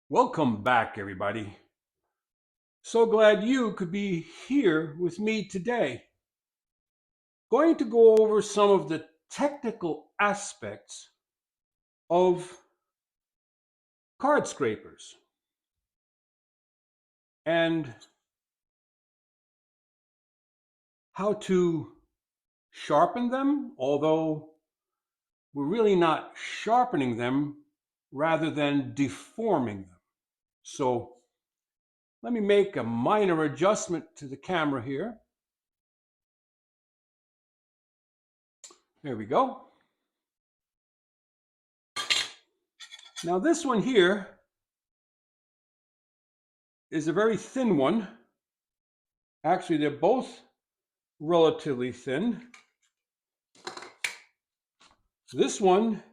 Welcome back, everybody. So glad you could be here with me today. Going to go over some of the technical aspects of card scrapers and how to sharpen them, although we're really not sharpening them, rather than deforming them. So let me make a minor adjustment to the camera here. There we go. Now this one here is a very thin one. Actually, they're both relatively thin. This one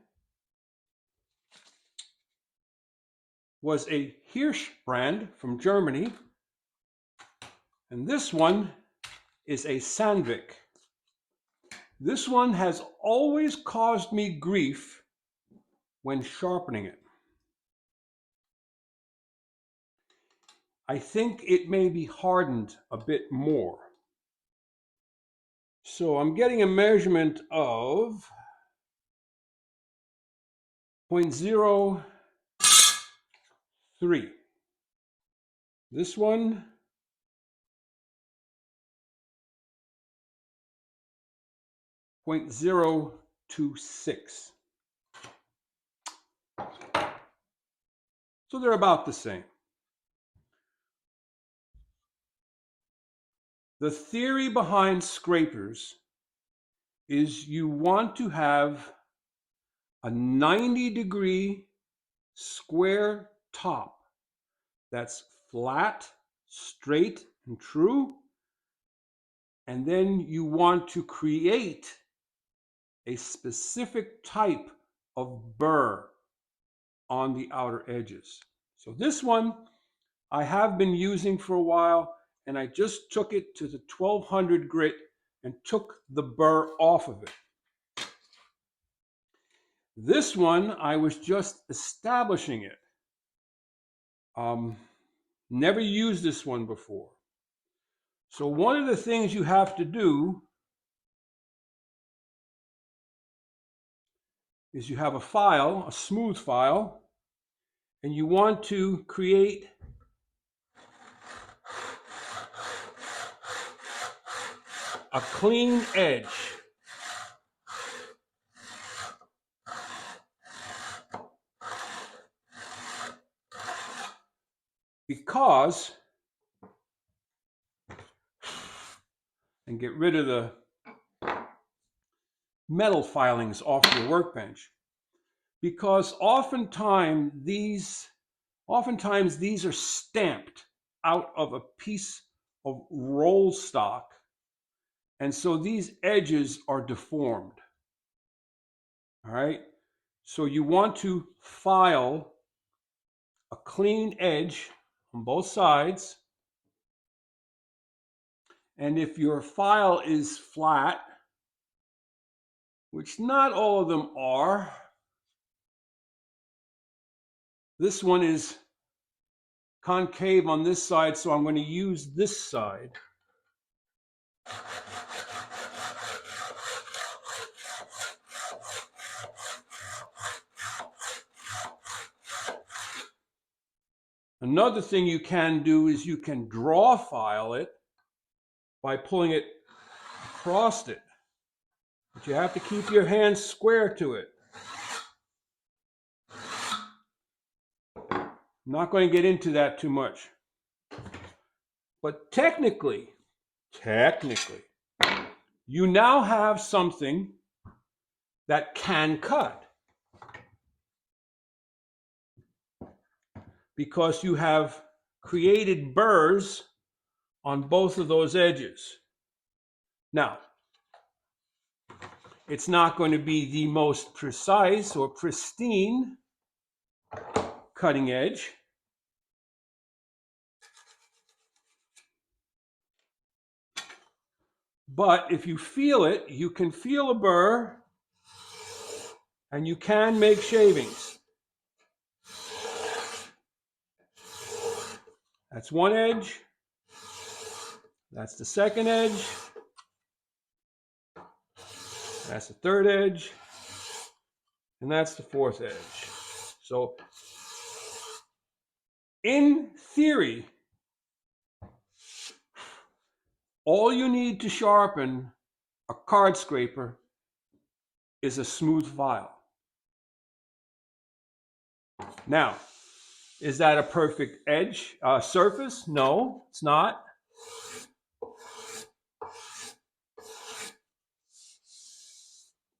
was a Hirsch brand from Germany, and this one is a Sandvik. This one has always caused me grief when sharpening it. I think it may be hardened a bit more. So I'm getting a measurement of 0.03. This one 0.026. So they're about the same. The theory behind scrapers is you want to have a 90-degree square top that's flat, straight, and true. And then you want to create a specific type of burr on the outer edges. So this one I have been using for a while, and I just took it to the 1200 grit and took the burr off of it. This one, I was just establishing it. Never used this one before. So one of the things you have to do is you have a file, a smooth file, and you want to create a clean edge. Because, and get rid of the metal filings off your workbench, because oftentimes these are stamped out of a piece of roll stock, and so these edges are deformed. All right, so you want to file a clean edge on both sides, and if your file is flat, which not all of them are, this one is concave on this side, so I'm going to use this side. Another thing you can do is you can draw file it by pulling it across it. But you have to keep your hands square to it. I'm not going to get into that too much. But technically, you now have something that can cut. Because you have created burrs on both of those edges. Now, it's not going to be the most precise or pristine cutting edge. But if you feel it, you can feel a burr, and you can make shavings. That's one edge. That's the second edge. That's the third edge. And that's the fourth edge. So, in theory, all you need to sharpen a card scraper is a smooth file. Now, is that a perfect edge surface? No, it's not.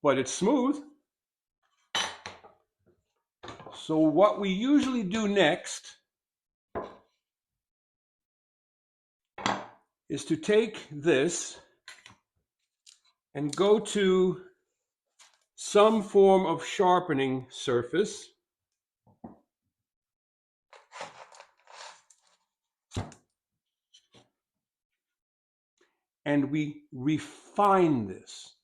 But it's smooth. So what we usually do next is to take this and go to some form of sharpening surface. And we refine this.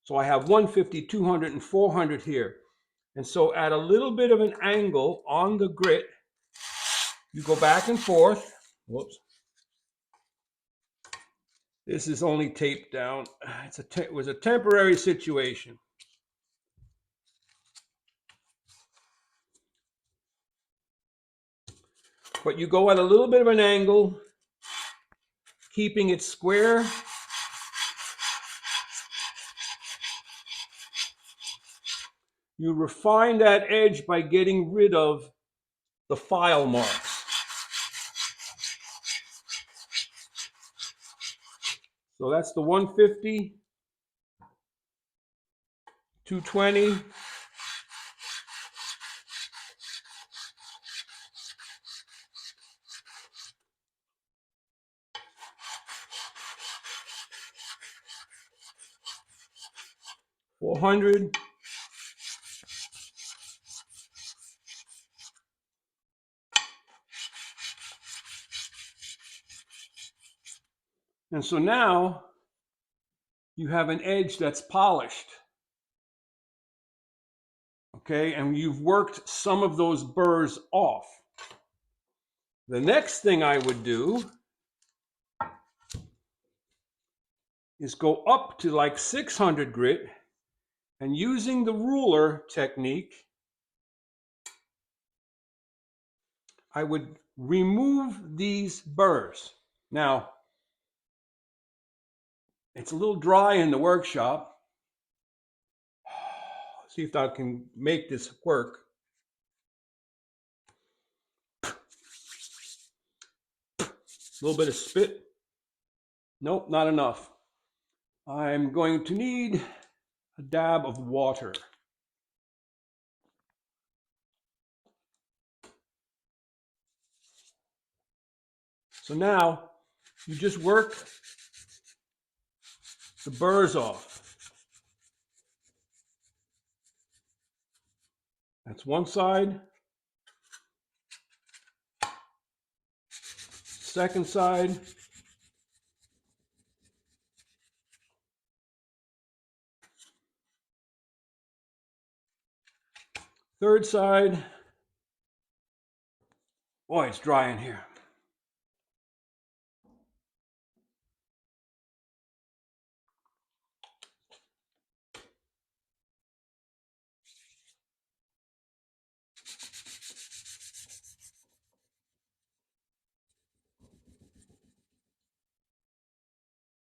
So I have 150, 200, and 400 here. And so at a little bit of an angle on the grit, you go back and forth. Whoops. This is only taped down. It was a temporary situation. But you go at a little bit of an angle, keeping it square. You refine that edge by getting rid of the file marks. So that's the 150, 220, $400, and so now you have an edge that's polished. Okay, and you've worked some of those burrs off. The next thing I would do is go up to like 600 grit, and using the ruler technique, I would remove these burrs. Now, it's a little dry in the workshop. See if I can make this work. A little bit of spit. Nope, not enough. I'm going to need a dab of water. So now you just work the burrs off. That's one side. Second side. Third side. Boy, it's dry in here.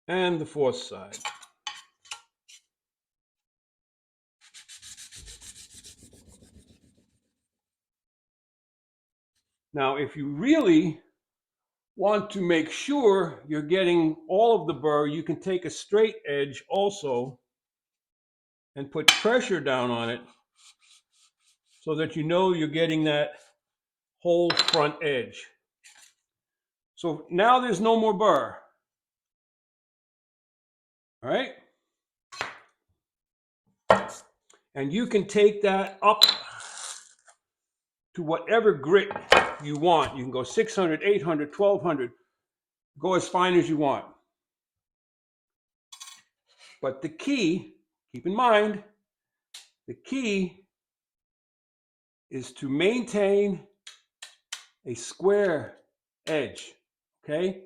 And the fourth side. Now, if you really want to make sure you're getting all of the burr, you can take a straight edge also and put pressure down on it so that you know you're getting that whole front edge. So now there's no more burr. All right? And you can take that up to whatever grit you want. You can go 600, 800, 1200. Go as fine as you want. But the key, keep in mind, the key is to maintain a square edge, okay?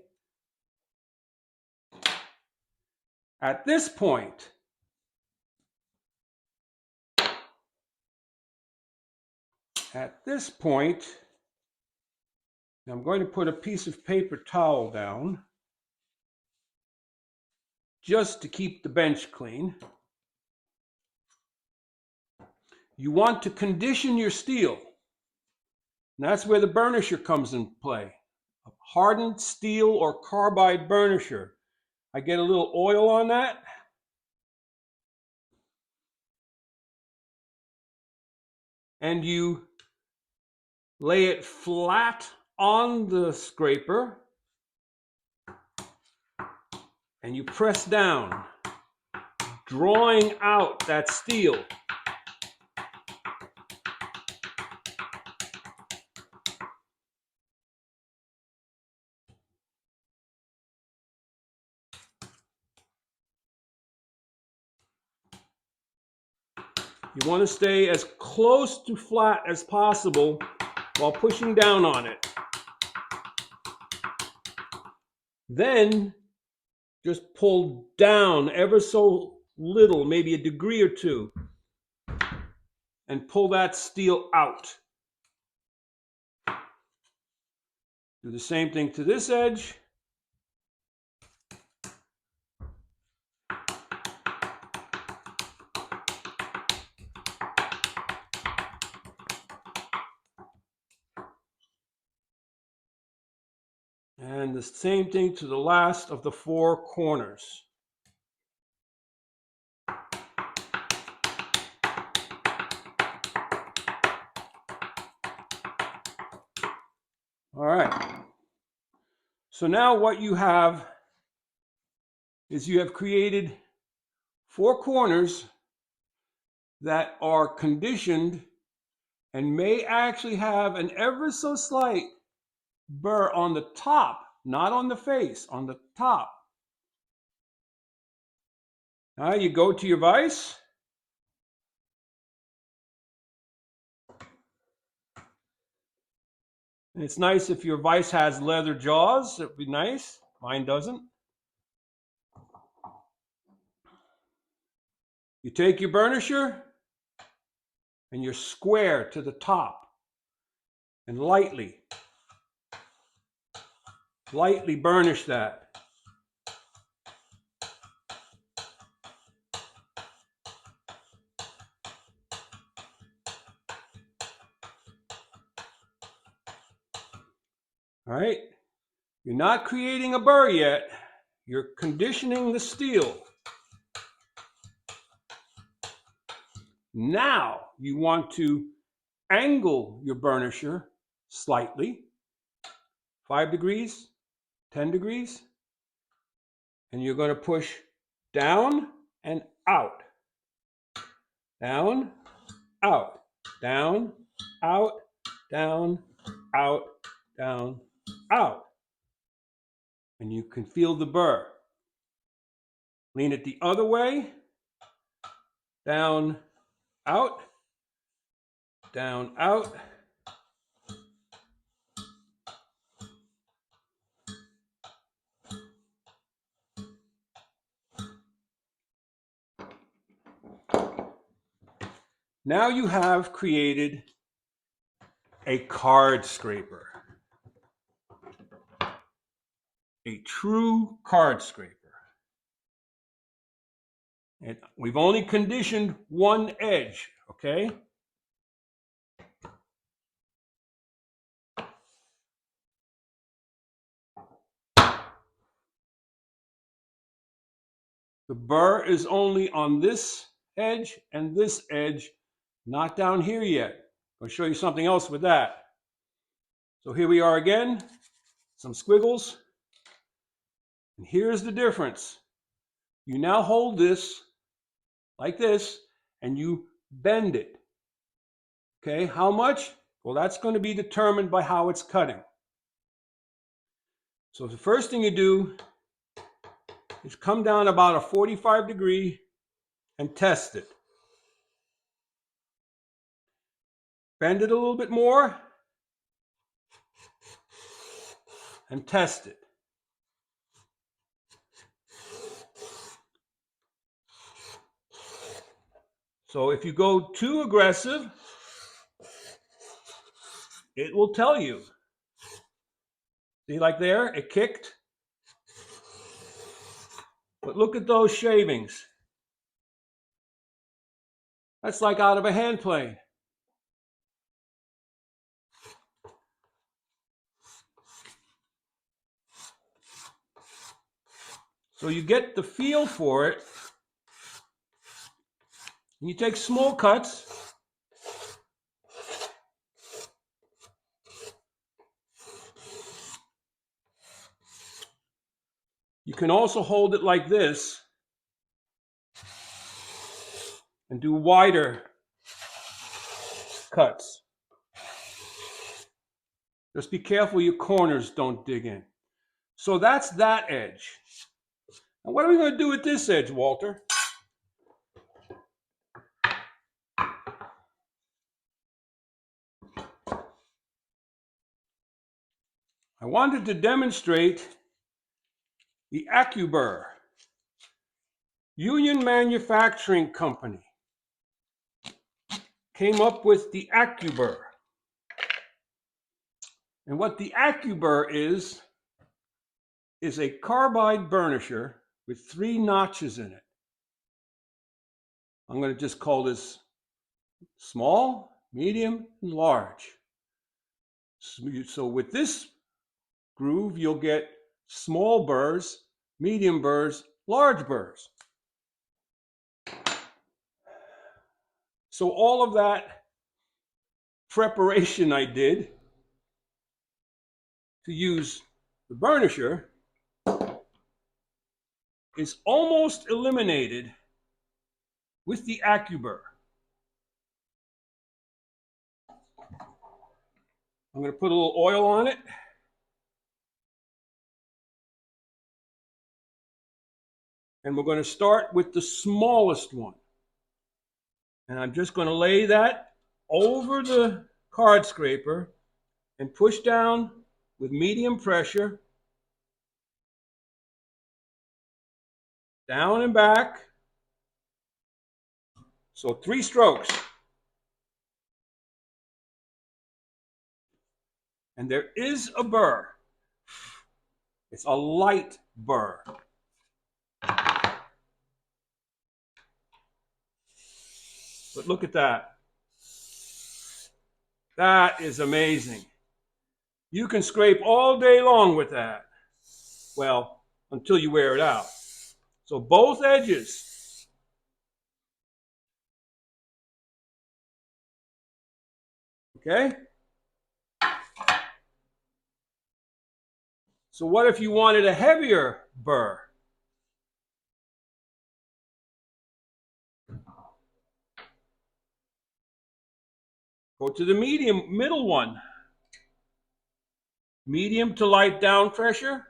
At this point, I'm going to put a piece of paper towel down just to keep the bench clean. You want to condition your steel. And that's where the burnisher comes in play. A hardened steel or carbide burnisher. I get a little oil on that. And you lay it flat on the scraper. And you press down, drawing out that steel. You want to stay as close to flat as possible while pushing down on it. Then just pull down ever so little, maybe a degree or two, and pull that steel out. Do the same thing to this edge. And the same thing to the last of the 4 corners. All right. So now what you have is you have created 4 corners that are conditioned and may actually have an ever so slight burr on the top, not on the face, on the top. Now you go to your vise. And it's nice if your vise has leather jaws. It would be nice. Mine doesn't. You take your burnisher and you're square to the top and lightly burnish that. All right, you're not creating a burr yet. You're conditioning the steel. Now you want to angle your burnisher slightly, 5 degrees, 10 degrees, and you're going to push down and out, down, out, down, out, down, out, down, out. And you can feel the burr. Lean it the other way, down, out, down, out. Now you have created a card scraper, a true card scraper. And we've only conditioned one edge, okay? The burr is only on this edge and this edge, not down here yet. I'll show you something else with that. So here we are again, some squiggles. And here's the difference. You now hold this like this and you bend it. Okay, how much? Well, that's going to be determined by how it's cutting. So the first thing you do is come down about a 45 degree and test it. Bend it a little bit more. and test it. So if you go too aggressive, it will tell you. See, like there, it kicked. But look at those shavings. That's like out of a hand plane. So you get the feel for it. And you take small cuts. You can also hold it like this and do wider cuts. Just be careful your corners don't dig in. So that's that edge. And what are we going to do with this edge, Walter? I wanted to demonstrate the Accu-Burr Union Manufacturing Company came up with the Accu-Burr. And what the Accu-Burr is a carbide burnisher with 3 notches in it. I'm going to just call this small, medium, and large. So with this groove, you'll get small burrs, medium burrs, large burrs. So all of that preparation I did to use the burnisher is almost eliminated with the Accu-Burr. I'm going to put a little oil on it. And we're going to start with the smallest one. And I'm just going to lay that over the card scraper and push down with medium pressure, down and back. So 3 strokes. And there is a burr. It's a light burr. But look at that. That is amazing. You can scrape all day long with that. Well, until you wear it out. So both edges. Okay? So what if you wanted a heavier burr? Go to the middle one. Medium to light down pressure.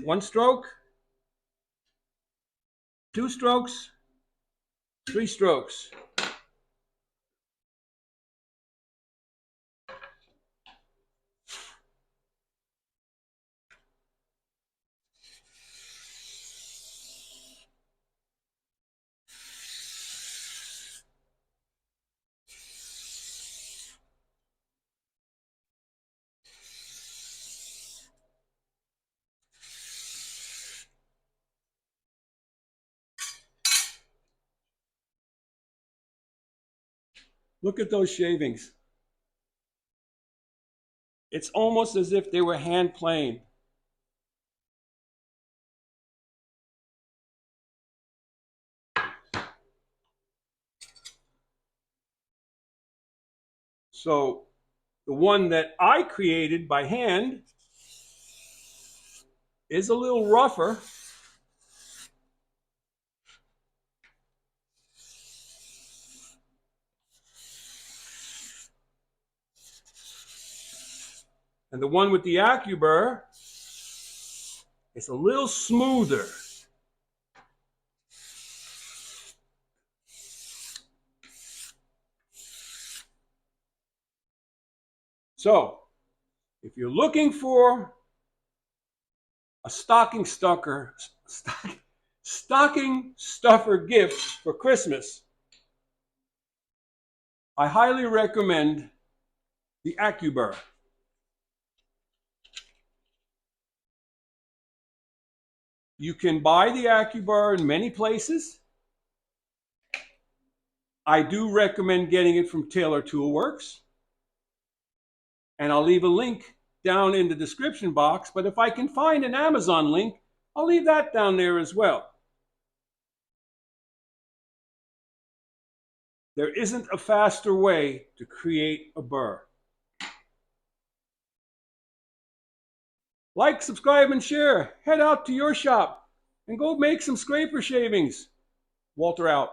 1 stroke. 2 strokes. 3 strokes. Look at those shavings. It's almost as if they were hand planed. So the one that I created by hand is a little rougher. And the one with the Accu-Burr is a little smoother. So, if you're looking for a stocking stuffer gift for Christmas, I highly recommend the Accu-Burr. You can buy the Accu-Burr in many places. I do recommend getting it from Taylor Toolworks. And I'll leave a link down in the description box, but if I can find an Amazon link, I'll leave that down there as well. There isn't a faster way to create a burr. Like, subscribe, and share. Head out to your shop and go make some scraper shavings. Walter out.